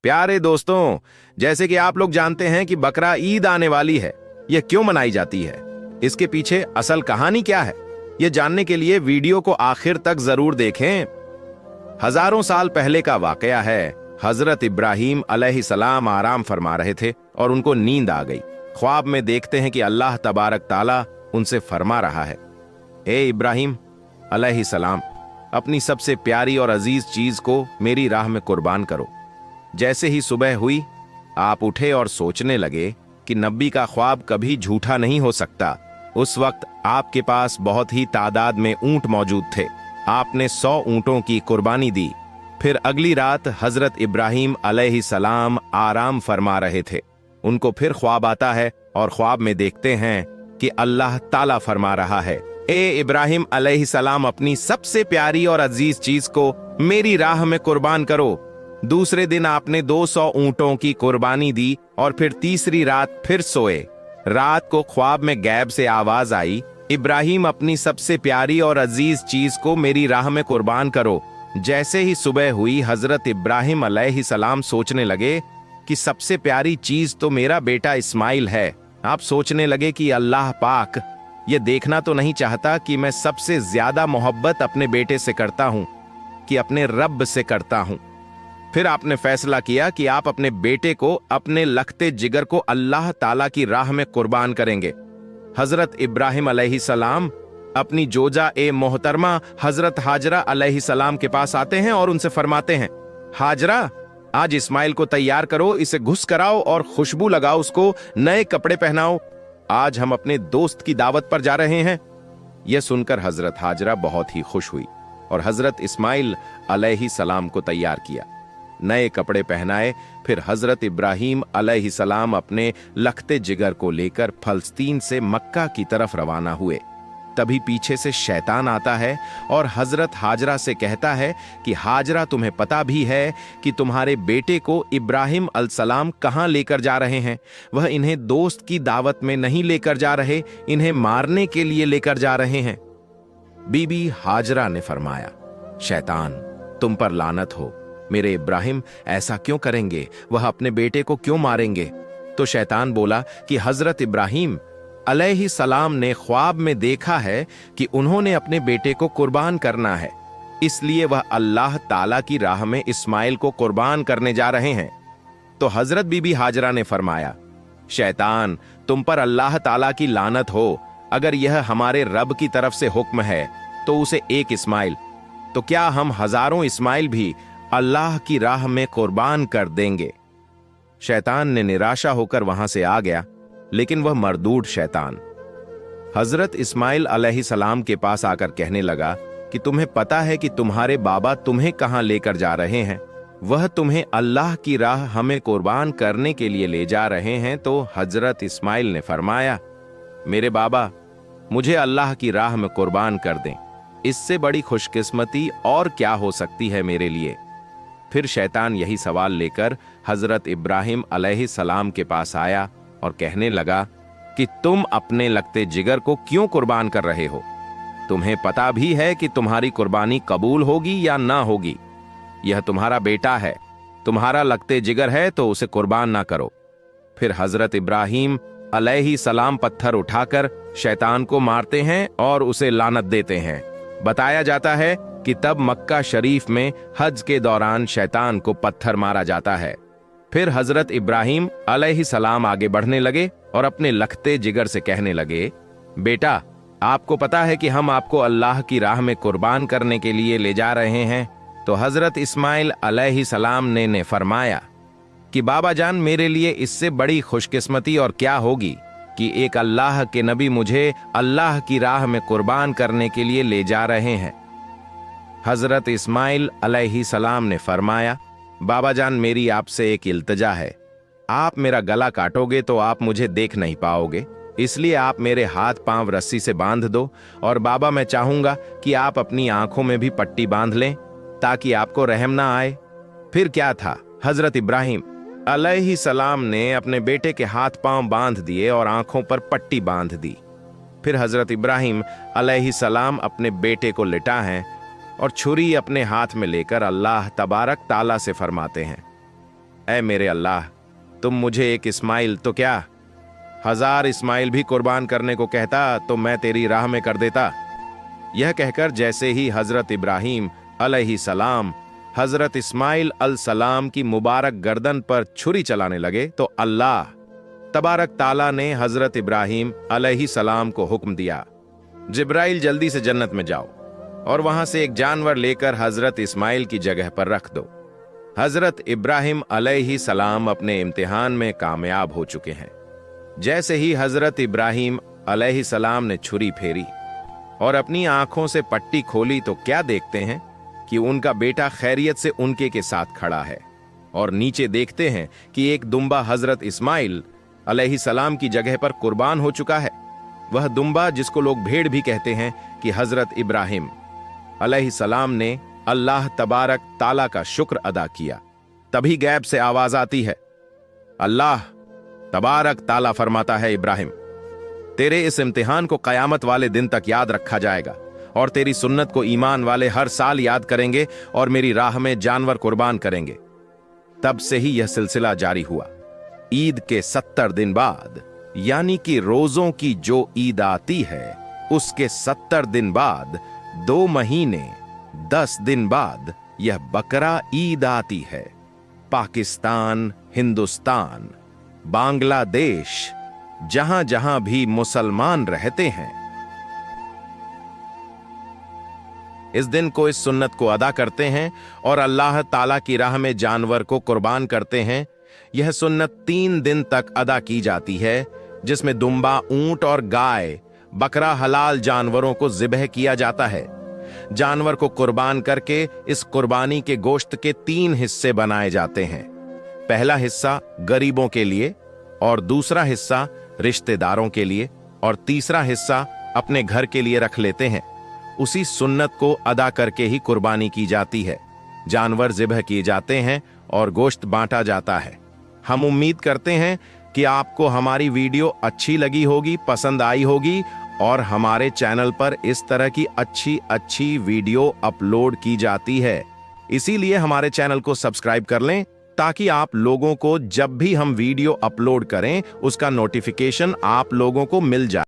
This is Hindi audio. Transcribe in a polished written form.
प्यारे दोस्तों, जैसे कि आप लोग जानते हैं कि बकरा ईद आने वाली है। यह क्यों मनाई जाती है, इसके पीछे असल कहानी क्या है, यह जानने के लिए वीडियो को आखिर तक जरूर देखें। हजारों साल पहले का वाकया है। हजरत इब्राहिम अलैहिस्सलाम आराम फरमा रहे थे और उनको नींद आ गई। ख्वाब में देखते हैं कि अल्लाह तबारक ताला उनसे फरमा रहा है, ए इब्राहिम अलैहिस्सलाम, अपनी सबसे प्यारी और अजीज चीज को मेरी राह में कुर्बान करो। जैसे ही सुबह हुई, आप उठे और सोचने लगे कि नबी का ख्वाब कभी झूठा नहीं हो सकता। उस वक्त आपके पास बहुत ही तादाद में ऊंट मौजूद थे। आपने 100 ऊंटों की कुर्बानी दी। फिर अगली रात हजरत इब्राहिम अलैहिस्सलाम आराम फरमा रहे थे। उनको फिर ख्वाब आता है और ख्वाब में देखते हैं कि अल्लाह ताला फरमा रहा है, ए इब्राहिम अलैहिस्सलाम, अपनी सबसे प्यारी और अजीज चीज को मेरी राह में कुर्बान करो। दूसरे दिन आपने 200 ऊंटों की कुर्बानी दी और फिर तीसरी रात फिर सोए। रात को ख्वाब में गैब से आवाज आई, इब्राहिम, अपनी सबसे प्यारी और अजीज चीज को मेरी राह में कुर्बान करो। जैसे ही सुबह हुई, हजरत इब्राहिम अलैहिस्सलाम सोचने लगे कि सबसे प्यारी चीज तो मेरा बेटा इस्माइल है। आप सोचने लगे कि अल्लाह पाक ये देखना तो नहीं चाहता कि मैं सबसे ज्यादा मोहब्बत अपने बेटे से करता हूं कि अपने रब से करता हूं। फिर आपने फैसला किया कि आप अपने बेटे को, अपने लखते जिगर को अल्लाह ताला की राह में कुर्बान करेंगे। हजरत इब्राहिम अलैहिस्सलाम अपनी जोजा ए मोहतरमा हजरत हाजरा अलैहिस्सलाम के पास आते हैं और उनसे फरमाते हैं, हाजरा, आज इस्माइल को तैयार करो, इसे घुस कराओ और खुशबू लगाओ, उसको नए कपड़े पहनाओ। आज हम अपने दोस्त की दावत पर जा रहे हैं। यह सुनकर हजरत हाजरा बहुत ही खुश हुई और हजरत इस्माइल अलैहिस्सलाम को तैयार किया, नए कपड़े पहनाए। फिर हजरत इब्राहिम अलैहिस्सलाम अपने लखते जिगर को लेकर फलस्तीन से मक्का की तरफ रवाना हुए। तभी पीछे से शैतान आता है और हजरत हाजरा से कहता है कि हाजरा, तुम्हें पता भी है कि तुम्हारे बेटे को इब्राहिम अलैहिस्सलाम कहां लेकर जा रहे हैं? वह इन्हें दोस्त की दावत में नहीं लेकर जा रहे, इन्हें मारने के लिए लेकर जा रहे हैं। बीबी हाजरा ने फरमाया, शैतान, तुम पर लानत हो। मेरे इब्राहिम ऐसा क्यों करेंगे? वह अपने बेटे को क्यों मारेंगे? तो शैतान बोला कि हजरत इब्राहिम अलैहिस्सलाम ने ख्वाब में देखा है कि उन्होंने अपने बेटे को कुर्बान करना है, इसलिए वह अल्लाह ताला की राह में इस्माइल को कुर्बान करने जा रहे हैं। तो हजरत बीबी हाजरा ने फरमाया, शैतान, तुम पर अल्लाह ताला की लानत हो। अगर यह हमारे रब की तरफ से हुक्म है तो उसे एक इस्माइल, तो क्या हम हजारों इस्माइल भी अल्लाह की राह में कुर्बान कर देंगे? शैतान ने निराशा होकर वहां से आ गया, लेकिन वह मरदूद शैतान हजरत इस्माइल अलैहिस्सलाम के पास आकर कहने लगा कि तुम्हें पता है कि तुम्हारे बाबा तुम्हें कहां लेकर जा रहे हैं? वह तुम्हें अल्लाह की राह हमें कुर्बान करने के लिए ले जा रहे हैं। तो हजरत इस्माइल ने फरमाया, मेरे बाबा, मुझे अल्लाह की राह में कुर्बान कर दें, इससे बड़ी खुशकिस्मती और क्या हो सकती है मेरे लिए? फिर शैतान यही सवाल लेकर हजरत इब्राहिम अलैहिस्सलाम के पास आया और कहने लगा कि तुम अपने लगते जिगर को क्यों कुर्बान कर रहे हो? तुम्हें पता भी है कि तुम्हारी कुर्बानी कबूल होगी या ना होगी। यह तुम्हारा बेटा है, तुम्हारा लगते जिगर है, तो उसे कुर्बान ना करो। फिर हजरत इब्राहिम अलैहिस्सलाम पत्थर उठाकर शैतान को मारते हैं और उसे लानत देते हैं। बताया जाता है कि तब मक्का शरीफ में हज के दौरान शैतान को पत्थर मारा जाता है। फिर हजरत इब्राहिम अलैहिस्सलाम आगे बढ़ने लगे और अपने लखते जिगर से कहने लगे, बेटा, आपको पता है कि हम आपको अल्लाह की राह में कुर्बान करने के लिए ले जा रहे हैं। तो हजरत इस्माइल अलैहिस्सलाम ने फरमाया कि बाबा जान, मेरे लिए इससे बड़ी खुशकिस्मती और क्या होगी कि एक अल्लाह के नबी मुझे अल्लाह की राह में कुर्बान करने के लिए ले जा रहे हैं। हजरत इस्माइल अलैहिस्सलाम ने फरमाया, बाबा जान, मेरी आपसे एक इल्तजा है। आप मेरा गला काटोगे तो आप मुझे देख नहीं पाओगे, इसलिए आप मेरे हाथ पांव रस्सी से बांध दो। और बाबा, मैं चाहूंगा कि आप अपनी आंखों में भी पट्टी बांध लें ताकि आपको रहम ना आए। फिर क्या था, हजरत इब्राहिम अलैहिस्सलाम ने अपने बेटे के हाथ पांव बांध दिए और आंखों पर पट्टी बांध दी। फिर हजरत इब्राहिम अलैहिस्सलाम अपने बेटे को लिटा हैं और छुरी अपने हाथ में लेकर अल्लाह तबारक ताला से फरमाते हैं, ऐ मेरे अल्लाह, तुम मुझे एक इस्माइल तो क्या 1000 इस्माइल भी कुर्बान करने को कहता तो मैं तेरी राह में कर देता। यह कहकर जैसे ही हजरत इब्राहिम अलैहिस्सलाम हजरत इस्माइल अलसलाम की मुबारक गर्दन पर छुरी चलाने लगे तो अल्लाह तबारक ताला ने हजरत इब्राहिम अलैहिस्सलाम को हुक्म दिया, जिब्राइल जल्दी से जन्नत में जाओ और वहां से एक जानवर लेकर हजरत इस्माइल की जगह पर रख दो। हजरत इब्राहिम अलैहिस्सलाम अपने इम्तिहान में कामयाब हो चुके हैं। जैसे ही हजरत इब्राहिम अलैहिस्सलाम ने छुरी फेरी और अपनी आंखों से पट्टी खोली तो क्या देखते हैं कि उनका बेटा खैरियत से उनके के साथ खड़ा है, और नीचे देखते हैं कि एक दुम्बा हजरत इस्माइल अलैहिस्सलाम की जगह पर कुर्बान हो चुका है। वह दुम्बा जिसको लोग भेड़ भी कहते हैं कि हजरत इब्राहिम अलैहिस्सलाम ने अल्लाह तबारक ताला का शुक्र अदा किया। तभी गैब से आवाज आती है, अल्लाह तबारक ताला फरमाता है, इब्राहिम तेरे इस इम्तिहान को कयामत वाले दिन तक याद रखा जाएगा और तेरी सुन्नत को ईमान वाले हर साल याद करेंगे और मेरी राह में जानवर कुर्बान करेंगे। तब से ही यह सिलसिला जारी हुआ। ईद के 70 दिन बाद, यानी कि रोजों की जो ईद आती है उसके 70 दिन बाद 2 महीने 10 दिन बाद यह बकरा ईद आती है। पाकिस्तान, हिंदुस्तान, बांग्लादेश, जहां जहां भी मुसलमान रहते हैं, इस दिन को इस सुन्नत को अदा करते हैं और अल्लाह ताला की राह में जानवर को कुर्बान करते हैं। यह सुन्नत 3 दिन तक अदा की जाती है, जिसमें दुम्बा, ऊंट और गाय, बकरा हलाल जानवरों को ज़िबह किया जाता है। जानवर को कुर्बान करके इस कुर्बानी के गोश्त के 3 हिस्से बनाए जाते हैं। पहला हिस्सा गरीबों के लिए, और दूसरा हिस्सा रिश्तेदारों के लिए, और तीसरा हिस्सा अपने घर के लिए रख लेते हैं। उसी सुन्नत को अदा करके ही कुर्बानी की जाती है। जानवर ज़िबह किए जाते हैं और गोश्त बांटा जाता है। हम उम्मीद करते हैं कि आपको हमारी वीडियो अच्छी लगी होगी, पसंद आई होगी, और हमारे चैनल पर इस तरह की अच्छी वीडियो अपलोड की जाती है। इसीलिए हमारे चैनल को सब्सक्राइब कर लें ताकि आप लोगों को जब भी हम वीडियो अपलोड करें उसका नोटिफिकेशन आप लोगों को मिल जाए।